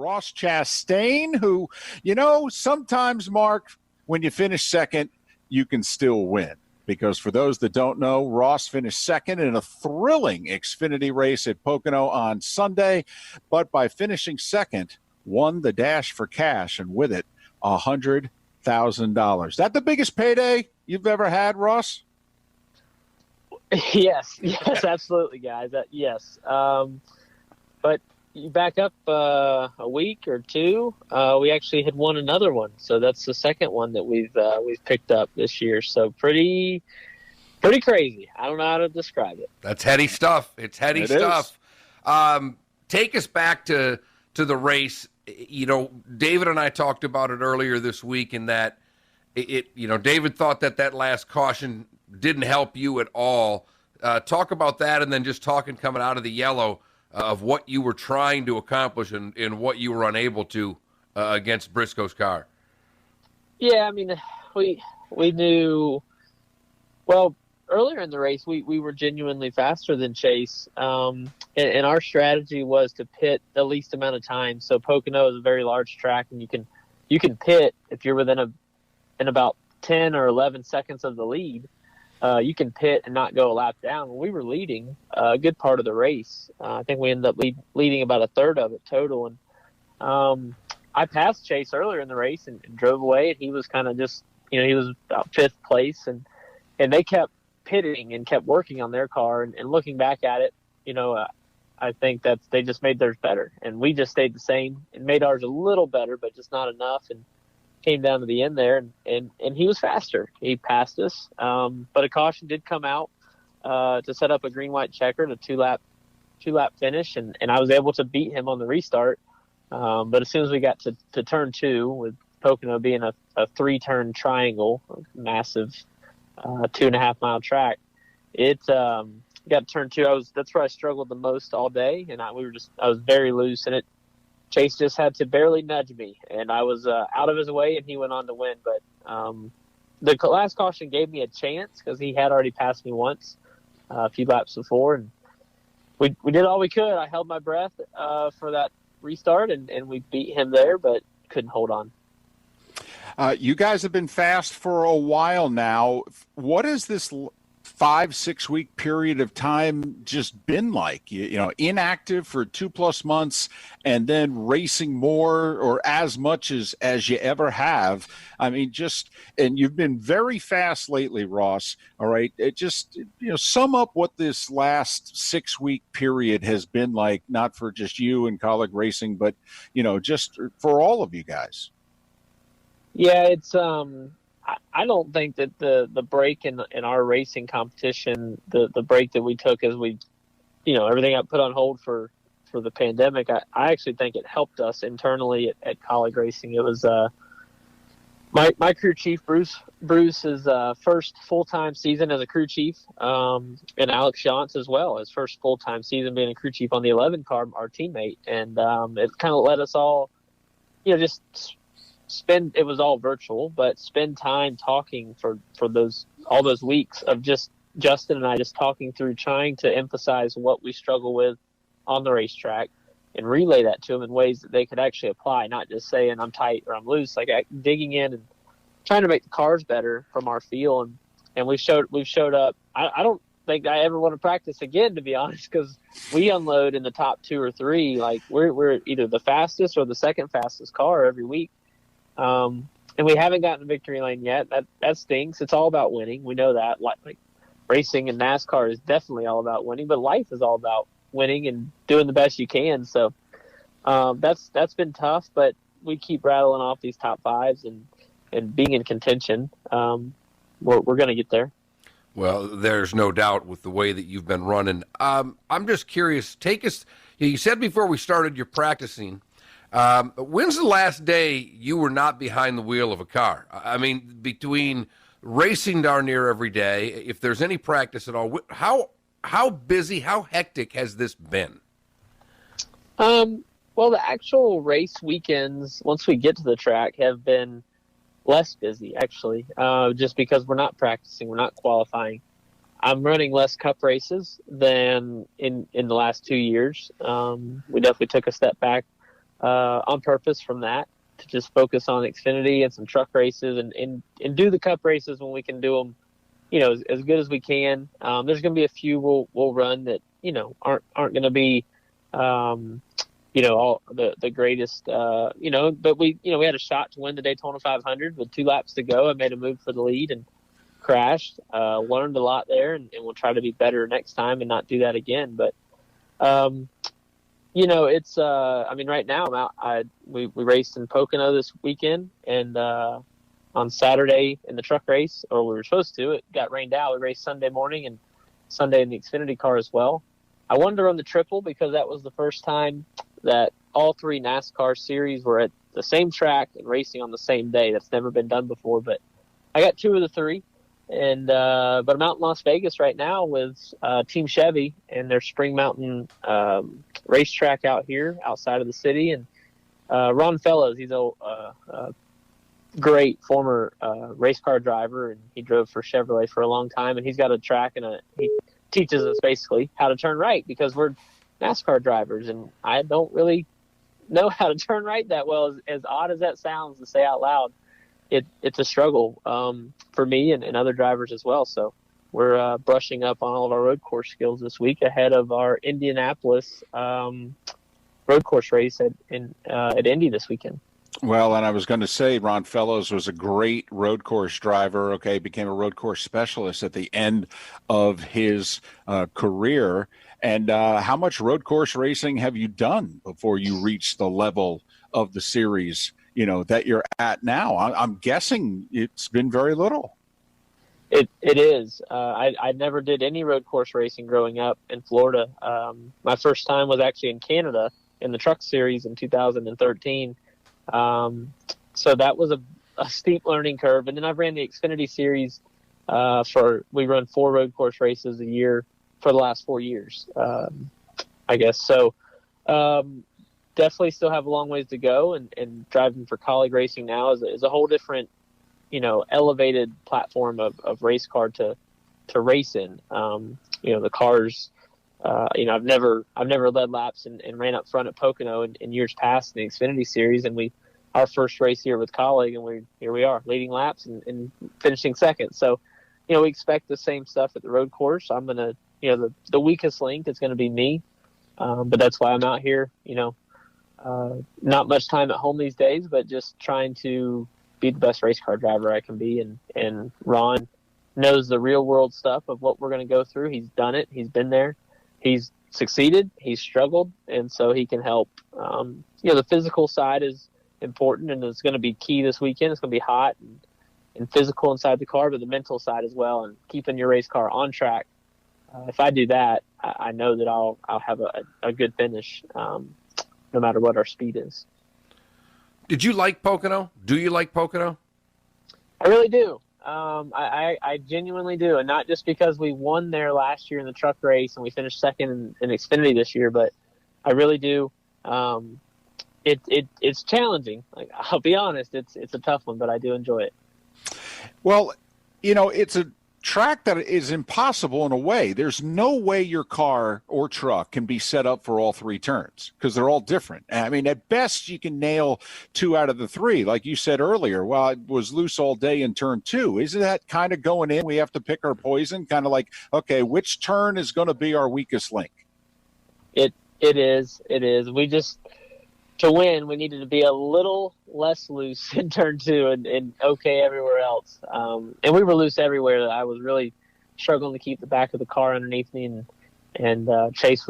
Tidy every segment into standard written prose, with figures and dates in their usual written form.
Ross Chastain, who, sometimes, Mark, when you finish second, you can still win. Because for those that don't know, Ross finished second in a thrilling Xfinity race at Pocono on Sunday, but by finishing second, won the Dash for Cash, and with it, $100,000. That the biggest payday you've ever had, Ross? Yes, absolutely, guys. Yes. But you back up a week or two, we actually had won another one. So that's the second one that we've picked up this year. So pretty crazy. I don't know how to describe it. That's heady stuff. It's heady stuff. Take us back to the race. David and I talked about it earlier this week in that David thought that last caution didn't help you at all. Talk about that, and then just talking coming out of the yellow of what you were trying to accomplish and what you were unable to against Briscoe's car. Yeah, I mean, we knew, well, earlier in the race, we were genuinely faster than Chase, and our strategy was to pit the least amount of time. So Pocono is a very large track, and you can pit if you're within about 10 or 11 seconds of the lead. You can pit and not go a lap down. When we were leading a good part of the race, I think we ended up leading about a third of it total. And I passed Chase earlier in the race and drove away. And he was kind of just, he was about fifth place. And they kept pitting and kept working on their car. And looking back at it, I think that they just made theirs better. And we just stayed the same and made ours a little better, but just not enough. And came down to the end there, and he was faster. He passed us, but a caution did come out to set up a green-white checker and a two-lap finish, and I was able to beat him on the restart. But as soon as we got to turn two, with Pocono being a three-turn triangle, massive 2.5 mile track, it got to turn two. That's where I struggled the most all day, and I was very loose, and Chase just had to barely nudge me, and I was out of his way, and he went on to win. But the last caution gave me a chance because he had already passed me once a few laps before, and we did all we could. I held my breath for that restart, and we beat him there, but couldn't hold on. You guys have been fast for a while now. What is this 5-6 week period of time just been like? Inactive for 2+ months and then racing more or as much as you ever have. I mean, and you've been very fast lately, Ross. All right. It just, sum up what this last 6 week period has been like, not for just you and Colleague Racing, but, just for all of you guys. Yeah, it's, I don't think that the break in our racing competition, the break that we took as we, everything got put on hold for the pandemic, I actually think it helped us internally at Colleague Racing. It was my crew chief, Bruce's first full-time season as a crew chief, and Alex Shantz as well, his first full-time season being a crew chief on the 11 car, our teammate. And it kind of let us all, just it was all virtual, but spend time talking for all those weeks of just Justin and I just talking through, trying to emphasize what we struggle with on the racetrack and relay that to them in ways that they could actually apply, not just saying I'm tight or I'm loose, like digging in and trying to make the cars better from our feel. And we've showed up. I don't think I ever want to practice again, to be honest, because we unload in the top 2 or 3. Like we're either the fastest or the second fastest car every week. And we haven't gotten a victory lane yet. That stinks. It's all about winning. We know that. Like racing and NASCAR is definitely all about winning, but life is all about winning and doing the best you can. So that's been tough, but we keep rattling off these top 5s and being in contention. We're going to get there. Well, there's no doubt with the way that you've been running. I'm just curious. Take us. You said before we started you're practicing. When's the last day you were not behind the wheel of a car? I mean, between racing darn near every day, if there's any practice at all, how busy, how hectic has this been? Well, the actual race weekends, once we get to the track, have been less busy, actually, just because we're not practicing, we're not qualifying. I'm running less cup races than in the last 2 years. We definitely took a step back on purpose from that to just focus on Xfinity and some truck races and do the Cup races when we can do them, as good as we can. There's going to be a few we'll run that, aren't going to be, all the greatest, but we had a shot to win the Daytona 500 with 2 laps to go. I made a move for the lead and crashed, learned a lot there, and we'll try to be better next time and not do that again. But, it's, right now I'm out. We raced in Pocono this weekend, and, on Saturday in the truck race, or we were supposed to, it got rained out. We raced Sunday morning and Sunday in the Xfinity car as well. I wanted to run the triple because that was the first time that all 3 NASCAR series were at the same track and racing on the same day. That's never been done before, but I got 2 of the 3. And but I'm out in Las Vegas right now with Team Chevy and their Spring Mountain racetrack out here outside of the city. And Ron Fellows, he's a great former race car driver, and he drove for Chevrolet for a long time. And he's got a track, and he teaches us basically how to turn right because we're NASCAR drivers, and I don't really know how to turn right that well. As odd as that sounds to say out loud, it's a struggle for me and other drivers as well. So we're brushing up on all of our road course skills this week ahead of our Indianapolis road course race at Indy this weekend. Well, and I was going to say Ron Fellows was a great road course driver, became a road course specialist at the end of his career. And how much road course racing have you done before you reached the level of the series, that you're at now? I'm guessing it's been very little. It is. I never did any road course racing growing up in Florida. My first time was actually in Canada in the truck series in 2013. So that was a steep learning curve. And then I've ran the Xfinity series we run 4 road course races a year for the last 4 years, I guess. So definitely still have a long ways to go, and driving for colleague racing now is a whole different, elevated platform of race car to race in. The cars, I've never led laps and ran up front at Pocono in years past in the Xfinity series, and our first race here with colleague, and here we are leading laps and finishing second. So, we expect the same stuff at the road course. I'm gonna, the weakest link is going to be me, but that's why I'm out here. Not much time at home these days, but just trying to be the best race car driver I can be. And Ron knows the real world stuff of what we're going to go through. He's done it. He's been there. He's succeeded. He's struggled. And so he can help. The physical side is important, and it's going to be key this weekend. It's going to be hot and physical inside the car, but the mental side as well, and keeping your race car on track. If I do that, I know that I'll have a good finish, no matter what our speed is. Did you like Pocono? Do you like Pocono? I really do. I genuinely do, and not just because we won there last year in the truck race and we finished second in Xfinity this year, but I really do. It's challenging. I'll be honest, it's a tough one, but I do enjoy it. Well, it's a track that is impossible in a way. There's no way your car or truck can be set up for all 3 turns because they're all different. I mean, at best you can nail 2 out of the 3. Like you said earlier, well, it was loose all day in turn 2. Isn't that kind of going in? We have to pick our poison, kind of like, okay, which turn is going to be our weakest link? It is. We just, to win, we needed to be a little less loose in turn 2 and okay everywhere else. And we were loose everywhere. I was really struggling to keep the back of the car underneath me, and Chase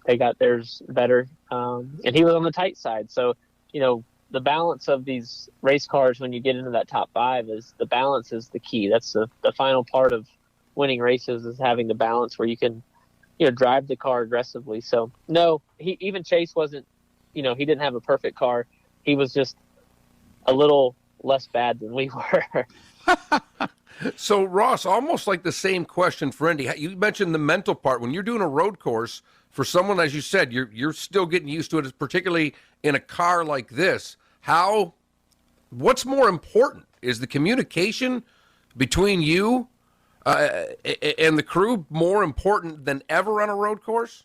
they got theirs better. And he was on the tight side. So, the balance of these race cars when you get into that top 5 is the balance is the key. That's the final part of winning races, is having the balance where you can, drive the car aggressively. So no, even Chase wasn't, he didn't have a perfect car. He was just a little less bad than we were. So, Ross, almost like the same question for Indy. You mentioned the mental part. When you're doing a road course, for someone, as you said, you're still getting used to it, particularly in a car like this. What's more important? Is the communication between you and the crew more important than ever on a road course?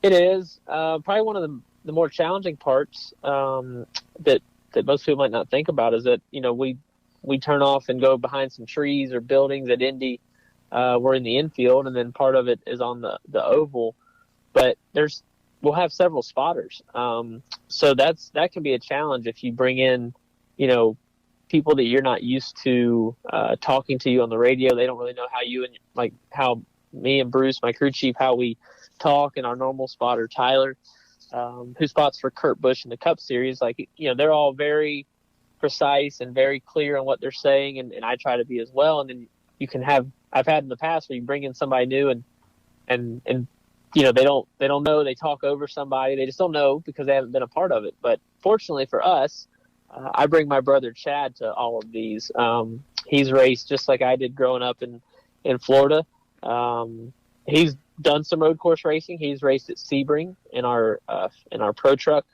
It is. Probably one of the more challenging parts that most people might not think about is that, you know, we turn off and go behind some trees or buildings at Indy. We're in the infield, and then part of it is on the oval. But we'll have several spotters. So that can be a challenge if you bring in, you know, people that you're not used to talking to you on the radio. They don't really know how me and Bruce, my crew chief, how we talk, and our normal spotter, Tyler, who spots for Kurt Busch in the Cup Series. Like, you know, they're all very precise and very clear on what they're saying, and I try to be as well. And then you can I've had in the past where you bring in somebody new and you know, they don't know, they talk over somebody, they just don't know because they haven't been a part of it. But fortunately for us, I bring my brother Chad to all of these. He's raced just like I did growing up in Florida. He's done some road course racing. He's raced at Sebring in our pro truck.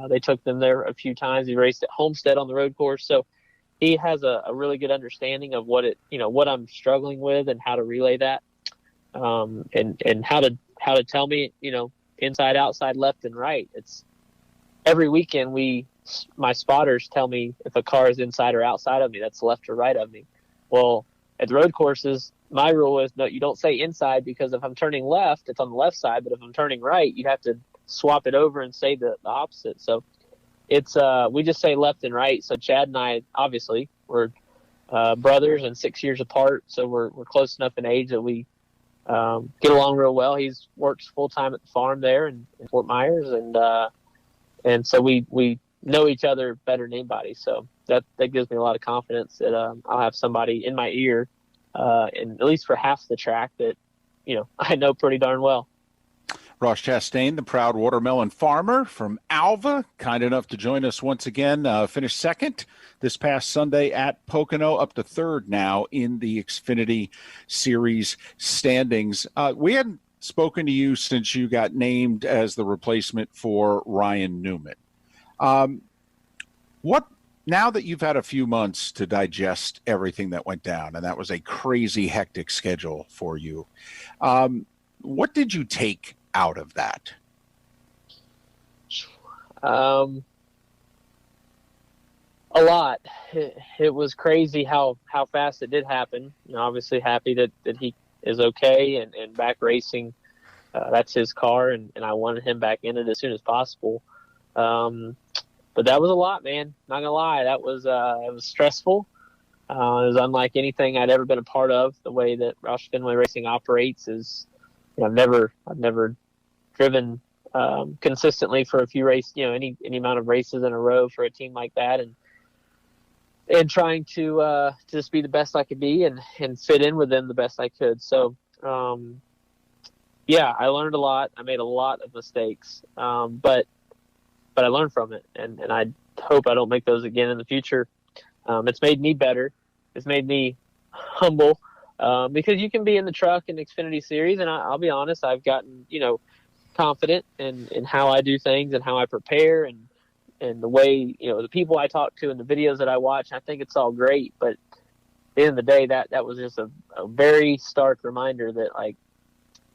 They took them there a few times. He raced at Homestead on the road course. So he has a really good understanding of what I'm struggling with and how to relay that, and how to tell me, you know, inside, outside, left, and right. It's every weekend my spotters tell me if a car is inside or outside of me, that's left or right of me. Well, at the road courses, my rule is no, you don't say inside, because if I'm turning left, it's on the left side. But if I'm turning right, you'd have to swap it over and say the opposite. So it's we just say left and right. So Chad and I, obviously, we're brothers and 6 years apart, so we're close enough in age that we get along real well. He's works full time at the farm there in Fort Myers, and so we know each other better than anybody. So that gives me a lot of confidence that I'll have somebody in my ear, and at least for half the track that, you know, I know pretty darn well. Ross Chastain, the proud watermelon farmer from Alva, kind enough to join us once again. Finished second this past Sunday at Pocono, up to third now in the Xfinity Series standings. We hadn't spoken to you since you got named as the replacement for Ryan Newman. Now that you've had a few months to digest everything that went down, and that was a crazy hectic schedule for you, what did you take out of that? A lot. It was crazy how fast it did happen. You know, obviously happy that he is okay and back racing. That's his car, and I wanted him back in it as soon as possible. But that was a lot, man. Not gonna lie, that was it was stressful. It was unlike anything I'd ever been a part of. The way that Roush Fenway Racing operates is, you know, I've never driven consistently for a few races, you know, any amount of races in a row for a team like that, and trying to just be the best I could be and fit in with them the best I could. So yeah, I learned a lot. I made a lot of mistakes, but I learned from it, and I hope I don't make those again in the future. It's made me better. It's made me humble, because you can be in the truck in Xfinity Series, and I'll be honest, I've gotten, you know, confident in how I do things and how I prepare, and the way, you know, the people I talk to and the videos that I watch. I think it's all great, but at the end of the day, that was just a very stark reminder that, like,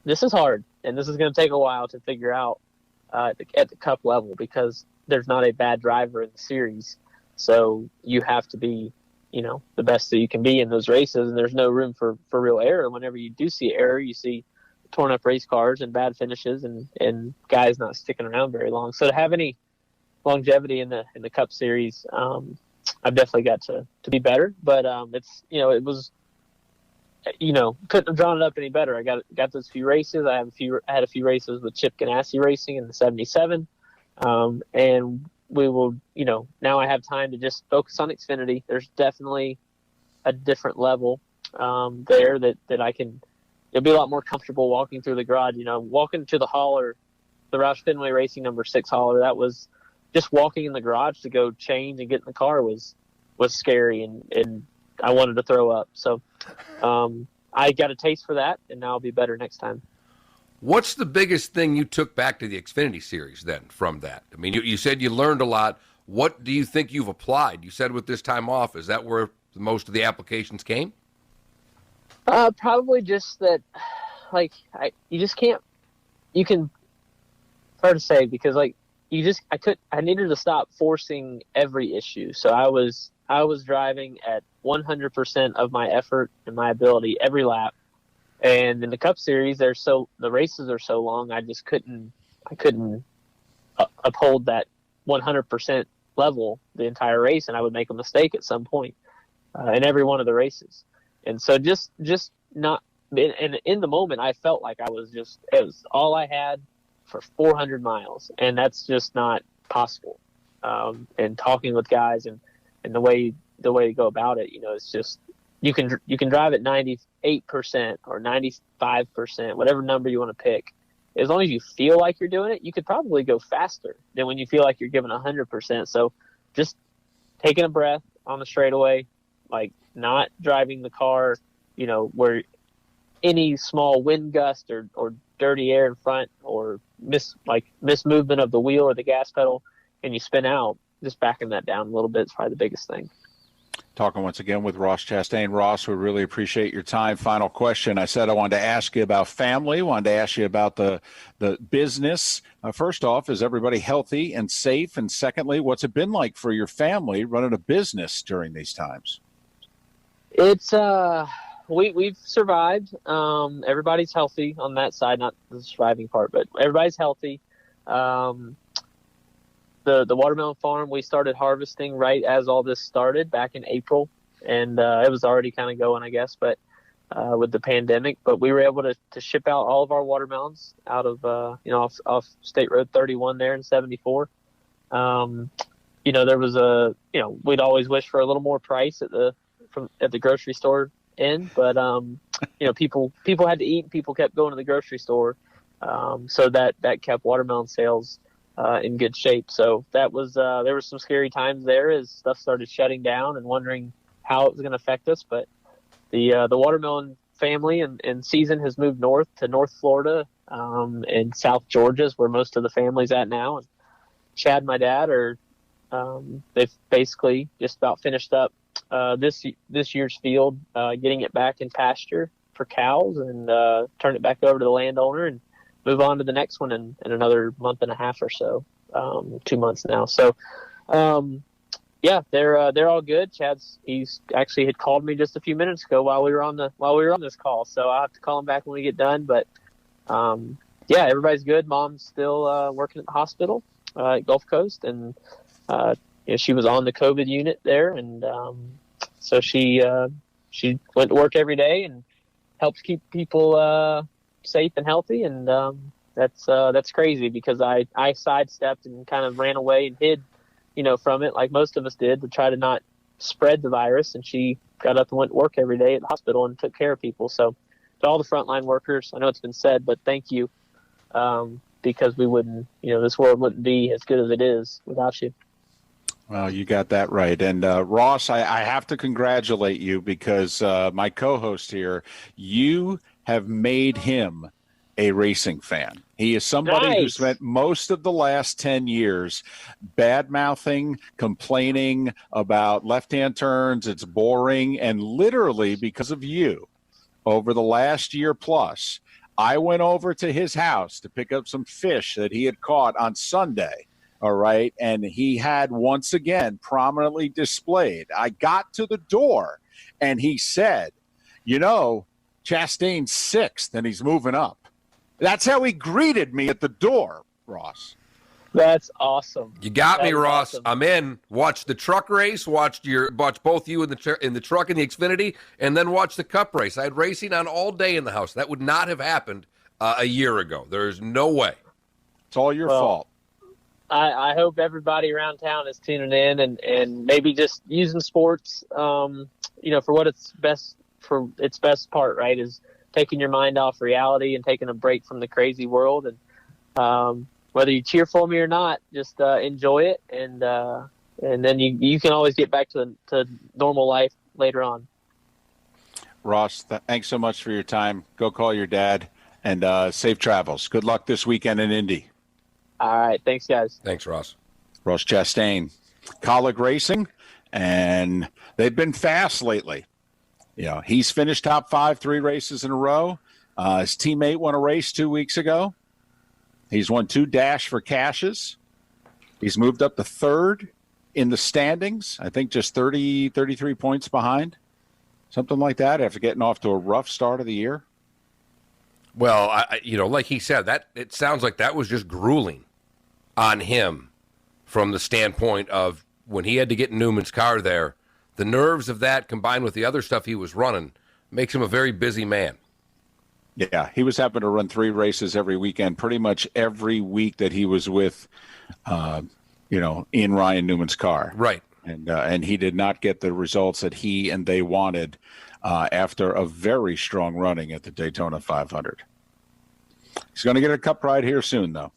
this is hard, and this is going to take a while to figure out at the Cup level, because there's not a bad driver in the series. So you have to be, you know, the best that you can be in those races, and there's no room for real error. Whenever you do see error, you see torn up race cars and bad finishes and guys not sticking around very long. So to have any longevity in the Cup Series, I've definitely got to be better. But it's, you know, it was, you know, couldn't have drawn it up any better. I got those few races. I had a few races with Chip Ganassi Racing in the 77, and we will, you know, now I have time to just focus on Xfinity. There's definitely a different level there that I can. It'll be a lot more comfortable walking through the garage. You know, walking to the hauler, the Roush Fenway Racing number 6 hauler. That was just walking in the garage to go change and get in the car was scary, and I wanted to throw up. So I got a taste for that, and now I'll be better next time. What's the biggest thing you took back to the Xfinity Series then from that? I mean, you said you learned a lot. What do you think you've applied? You said with this time off, is that where most of the applications came? Probably just that, like, you just can't, you can, it's hard to say, because, like, I needed to stop forcing every issue. So I was driving at 100% of my effort and my ability every lap. And in the Cup Series, the races are so long, I couldn't uphold that 100% level the entire race, and I would make a mistake at some point in every one of the races. And so just not, and in the moment, I felt like it was all I had for 400 miles, and that's just not possible. And talking with guys and the way to go about it, it's just, you can drive at 98% or 95%, whatever number you want to pick. As long as you feel like you're doing it, you could probably go faster than when you feel like you're giving 100%. So just taking a breath on the straightaway, like not driving the car, where any small wind gust or dirty air in front or miss movement of the wheel or the gas pedal and you spin out, just backing that down a little bit is probably the biggest thing. Talking once again with Ross Chastain. Ross, we really appreciate your time. Final question. I said I wanted to ask you about family, wanted to ask you about the business. First off, is everybody healthy and safe? And secondly, what's it been like for your family running a business during these times? It's we've survived. Everybody's healthy on that side, not the surviving part, but everybody's healthy. The watermelon farm, we started harvesting right as all this started back in April, and it was already kind of going, I guess, but with the pandemic. But we were able to ship out all of our watermelons out of off State Road 31 there in 74. There was we'd always wish for a little more price at the grocery store end, but people had to eat, and people kept going to the grocery store, so that kept watermelon sales in good shape. So that was there were some scary times there as stuff started shutting down and wondering how it was going to affect us. But the watermelon family and season has moved north to North Florida, and South Georgia is where most of the family's at now. And Chad and my dad they've basically just about finished up this year's field, getting it back in pasture for cows, and turn it back over to the landowner and move on to the next one in another month and a half or so, 2 months now. So, they're all good. He's actually had called me just a few minutes ago while we were on this call. So I'll have to call him back when we get done. But everybody's good. Mom's still working at the hospital at Gulf Coast, and she was on the COVID unit there, and so she went to work every day and helps keep people safe and healthy, and that's crazy because I sidestepped and kind of ran away and hid from it like most of us did to try to not spread the virus, and she got up and went to work every day at the hospital and took care of people. So to all the frontline workers, I know it's been said, but thank you, because we wouldn't, this world wouldn't be as good as it is without you. Well, you got that right. And Ross, I have to congratulate you because my co-host here, you have made him a racing fan. He is somebody who spent most of the last 10 years bad-mouthing, complaining about left-hand turns, it's boring, and literally because of you, over the last year plus, I went over to his house to pick up some fish that he had caught on Sunday, all right, and he had once again prominently displayed. I got to the door, and he said, Chastain's sixth, and he's moving up. That's how he greeted me at the door, Ross. That's awesome. You got me, Ross. Awesome. I'm in. Watch the truck race. Watch both you in the truck and the Xfinity, and then watch the Cup race. I had racing on all day in the house. That would not have happened a year ago. There's no way. It's all your fault. I hope everybody around town is tuning in and maybe just using sports, for what it's best. For its best part, right, is taking your mind off reality and taking a break from the crazy world. And whether you cheer for me or not, just enjoy it, and then you can always get back to normal life later on. Ross, thanks so much for your time. Go call your dad, and safe travels. Good luck this weekend in Indy. All right, thanks, guys. Thanks, Ross. Ross Chastain, Colleague Racing, and they've been fast lately. He's finished top 5 3 races in a row. His teammate won a race 2 weeks ago. He's won 2 Dash for Cashes. He's moved up to third in the standings. I think just 33 points behind, something like that, after getting off to a rough start of the year. Well, like he said, that it sounds like that was just grueling on him from the standpoint of when he had to get in Newman's car there. The nerves of that combined with the other stuff he was running makes him a very busy man. Yeah, he was having to run 3 races every weekend, pretty much every week that he was with, in Ryan Newman's car. Right. And he did not get the results that he and they wanted after a very strong running at the Daytona 500. He's going to get a cup ride here soon, though.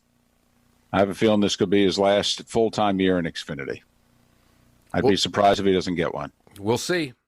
I have a feeling this could be his last full-time year in Xfinity. I'd be surprised if he doesn't get one. We'll see.